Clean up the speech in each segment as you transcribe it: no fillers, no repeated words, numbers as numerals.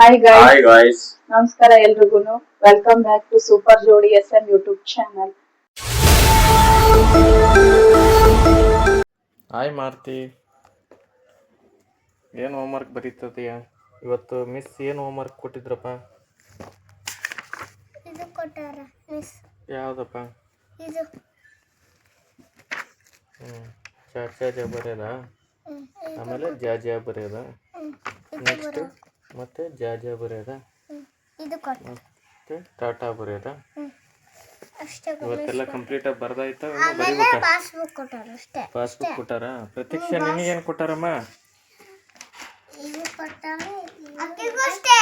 Hi guys. Hi guys. ನಮಸ್ಕಾರ ಎಲ್ರಿಗೂ. Welcome back to super ಜೋಡಿ SM ಯೂಟ್ಯೂಬ್ ಚಾನಲ್. ಹಾಯ್ ಮಾರ್ತಿ. ಏನು ಹೋಮ್ವರ್ಕ್ ಬರೀತದೆಯಾ? ಇವತ್ತು ಮಿಸ್ ಏನು ಹೋಮ್ವರ್ಕ್ ಕೊಟ್ಟಿದ್ರಪ್ಪ? ಇದು ಕೊಟ್ಟಾರ ಮಿಸ್. ಯಾವುದಪ್ಪ? ಇದು ಚಾ ಬರೆಯೋದಾ? ಆಮೇಲೆ ಜಾಜಾ ಬರೆಯೋದಾ? ನೆಕ್ಸ್ಟ್ ಮತ್ತೆ ಜಾಜಾ ಬರೆಯೋದಾ? ಇದು ಕೊಟ್ಟ ಮತ್ತೆ ಟಾಟಾ ಬರೆಯೋದಾ? ಅಷ್ಟೇ. ಇವತ್ತೆಲ್ಲ ಕಂಪ್ಲೀಟ್ ಆಗಿ ಬರ್ದಾಯ್ತಾ? ಇನ್ನು ಆಮೇಲೆ ಬರೀಬೇಕಾ? ಪಾಸ್ಬುಕ್ ಕೊಟ್ಟಾರ ಅಷ್ಟೇ. ಪಾಸ್ಬುಕ್ ಕೊಟ್ಟಾರ? ಪ್ರತೀಕ್ಷಾ ನಿನಗೇನು ಕೊಟ್ಟಾರಮ್ಮ? ಇದು ಕೊಟ್ಟಾರ ಅಕ್ಕಿಗೂ ಅಷ್ಟೇ.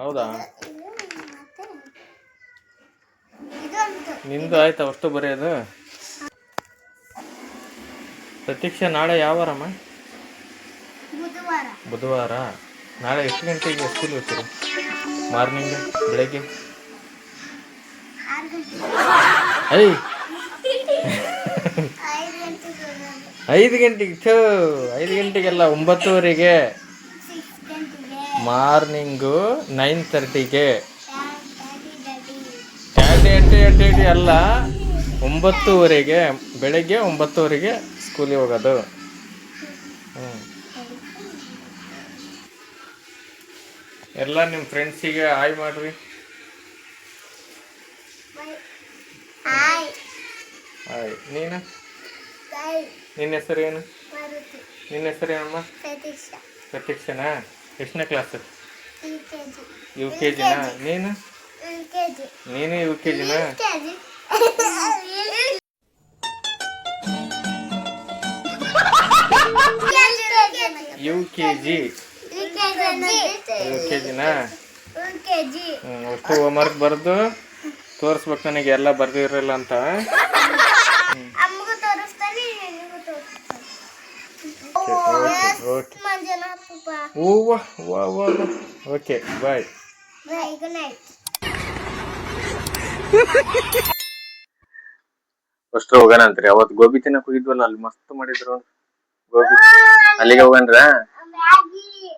ಹೌದಾ? ಇದು ಮತ್ತೆ ಇದು ಅಂತ. ನಿಂದು ಆಯ್ತಾ ಅಷ್ಟು ಬರೆಯೋದು? ಪ್ರತೀಕ್ಷಾ ನಾಳೆ ಯಾವ ವಾರಮ್ಮ? ಬುಧವಾರ. ಬುಧವಾರ. ನಾಳೆ ಎಷ್ಟು ಗಂಟೆಗೆ ಸ್ಕೂಲ್ ಹೋಗ್ತೀರಿ? ಮಾರ್ನಿಂಗ್ ಬೆಳಗ್ಗೆ 6 ಗಂಟೆಗೆ. ಐ 5 ಗಂಟೆಗೆ ಹೋಗೋದು. 5 ಗಂಟೆಗೆ 5 ಗಂಟೆಗೆಲ್ಲ 9:30ಗೆ. 6 ಗಂಟೆಗೆ. ಮಾರ್ನಿಂಗು 9:30ಗೆ. ಡ್ಯಾಡಿ ಅಲ್ಲ 9:00ವರೆಗೆ, ಬೆಳಗ್ಗೆ 9:00ವರೆಗೆ ಸ್ಕೂಲಿಗೆ ಹೋಗೋದು. ಎಲ್ಲ ನಿಮ್ಮ ಫ್ರೆಂಡ್ಸಿಗೆ ಹಾಯ್ ಮಾಡ್ರಿ. ಹಾಯ್. ಹಾಯ್. ನೀನು ಹಾಯ್. ನಿನ್ನ ಹೆಸರೇನು? ಮಾರುತಿ. ನಿನ್ನ ಹೆಸರೇನಮ್ಮ? ಪ್ರತೀಕ್ಷಾ. ಪ್ರತೀಕ್ಷನಾ? ಎಷ್ಟನೇ ಕ್ಲಾಸ್? UKG. UKGನಾ? ನೀನು UKG. ನೀನು UKGನಾ? UKG. UKGನಾ? ಅಷ್ಟು ಹೋಮ್ವರ್ಕ್ ಬರೆದು ತೋರಿಸ್ಬೇಕು ನನಗೆ, ಎಲ್ಲ ಬರ್ದಿರಲ್ಲ ಅಂತ. ಅಮ್ಮಗೂ ತೋರಿಸ್ತಾನೆ, ನಿನಗೂ ತೋರಿಸ್ತಾನೆ. ಓಕೆ. ಮಂಜುನಾಥ್ ಪಪ್ಪ. Okay bye. Bye, good night. First ಹೋಗೋಣ ಅಂತ್ರಿ. ಅವತ್ತು ಗೋಬಿ ತಿನ್ನಕ್ ಹೋಗಿದ್ವಲ್ಲ, ಅಲ್ಲಿ ಮಸ್ತ್ ಮಾಡಿದ್ರು ಗೋಬಿ. ಅಲ್ಲಿಗೆ ಹೋಗಣ್ರ?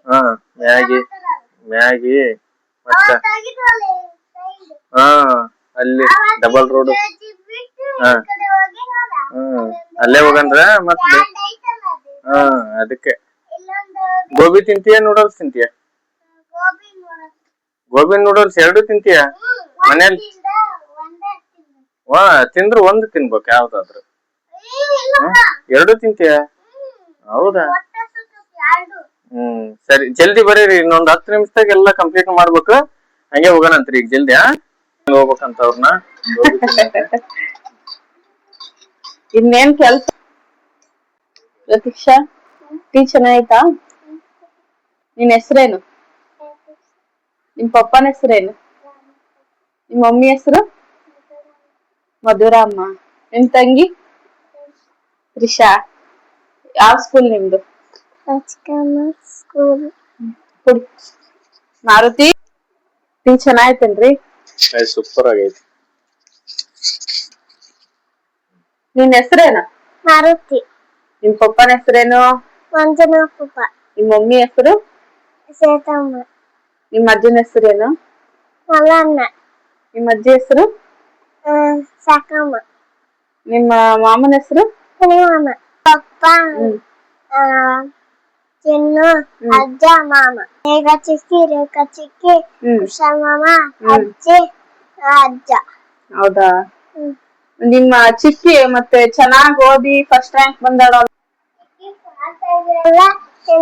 ಹಾ, ಮ್ಯಾಗಿ ಮತ್ತ ಹಾ ಅಲ್ಲಿ ಡಬಲ್ ರೋಡ್. ಹಾ ಅಲ್ಲೇ ಹೋಗಣ್ರ? ಮತ್ತೆ ಹಾ ಅದಕ್ಕೆ. ಗೋಬಿ ತಿಂತೀಯ ನೂಡಲ್ಸ್ ತಿಂತೀಯ? ಗೋಬಿ ನೂಡಲ್ಸ್ ಎರಡು ತಿಂತೀಯ? ಮನೇಲಿ ತಿಂದ್ರು ಒಂದು ತಿನ್ಬೇಕು ಯಾವ್ದಾದ್ರು. ಎರಡು ತಿಂತೀಯ? ಹೌದಾ? ಸರಿ, ಜಲ್ದಿ ಬರೀರಿ. ಇನ್ನೊಂದ್ 10 ನಿಮಿಷದಾಗ ಎಲ್ಲ ಕಂಪ್ಲೀಟ್ ಮಾಡ್ಬೇಕು. ಹಂಗೆ ಹೋಗೋಣಂತ್ರಿ ಈಗ ಜಲ್ದಿ. ಹೋಗ್ಬೇಕಂತ ಅವ್ರನ್ನ. ಇನ್ನೇನ್ ಕೆಲ್ಸ? ಪ್ರತೀಕ್ಷಾ, ಟೀ ಚೆನ್ನಾಯ್ತಾ? ನಿನ್ ಹೆಸರೇನು? ನಿಮ್ ಪಪ್ಪನ ಹೆಸರೇನು? ನಿಮ್ ಮಮ್ಮಿ ಹೆಸರು? ಮಧುರಮ್ಮ. ನಿಮ್ ತಂಗಿ? ತ್ರಿಷಾ. ಯಾವ ಸ್ಕೂಲ್ ನಿಮ್ದು? ಸ್ಕೂಲ್. ಮಾರುತಿ, ಟೀ ಚೆನ್ನಾಯ್ತೇನ್ರಿ? ಸೂಪರ್ ಆಗೈತಿ. ನಿನ್ ಹೆಸರೇನ? ಮಾರುತಿ. ನಿಮ್ ಪಪ್ಪನ ಹೆಸರೇನು? ಮಂಜುನಾಥ್ ಪಪ್ಪ. ನಿಮ್ ಮಮ್ಮಿ ಹೆಸರು? ಸೇತಮ್ಮ. ನಿಮ್ ಅಜ್ಜನ ಹೆಸರೇನು? ಮಲ್ಲಣ್ಣ. ನಿಮ್ ಅಜ್ಜಿ ಹೆಸರು? ಸಾಕಮ್ಮ. ನಿಮ್ಮ ಮಾಮನ ಹೆಸರು? ಮಾಮ. ಪಪ್ಪ, ಚಿನ್ನು, ಅಜ್ಜ, ಮಾಮ. ರೇಖಾ ಚಿಕ್ಕಿ, ಕುಶಾ ಮಾಮ, ಅಜ್ಜಿ, ಅಜ್ಜ. ಹೌದಾ? ನಿಮ್ಮ ಚಿಕ್ಕಿ ಮತ್ತೆ ಚೆನ್ನಾಗ್ ಓದಿ ಫಸ್ಟ್ ರ್ಯಾಂಕ್ ಬಂದಾಳ.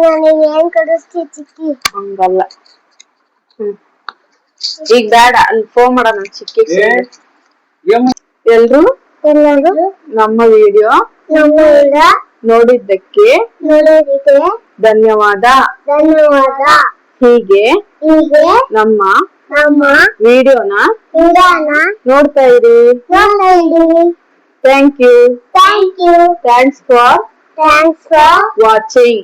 ನನಗೆ ಏನ್ ಕಡಿಸ್ತಿ ಚಿಕ್ಕಿ? ಹಂಗಲ್ಲ. ಈಗ ಬೇಡ, ಅಲ್ಲಿ ಫೋನ್ ಮಾಡೋಣ ಚಿಕ್ಕಿ. ಎಲ್ರು ನಮ್ಮ ವಿಡಿಯೋ ನೋಡಿದ್ದಕ್ಕೆ ಧನ್ಯವಾದ. ಹೀಗೆ ನಮ್ಮ ವಿಡಿಯೋನ ನೋಡ್ತಾ ಇರಿ. Thank you. Thanks for watching.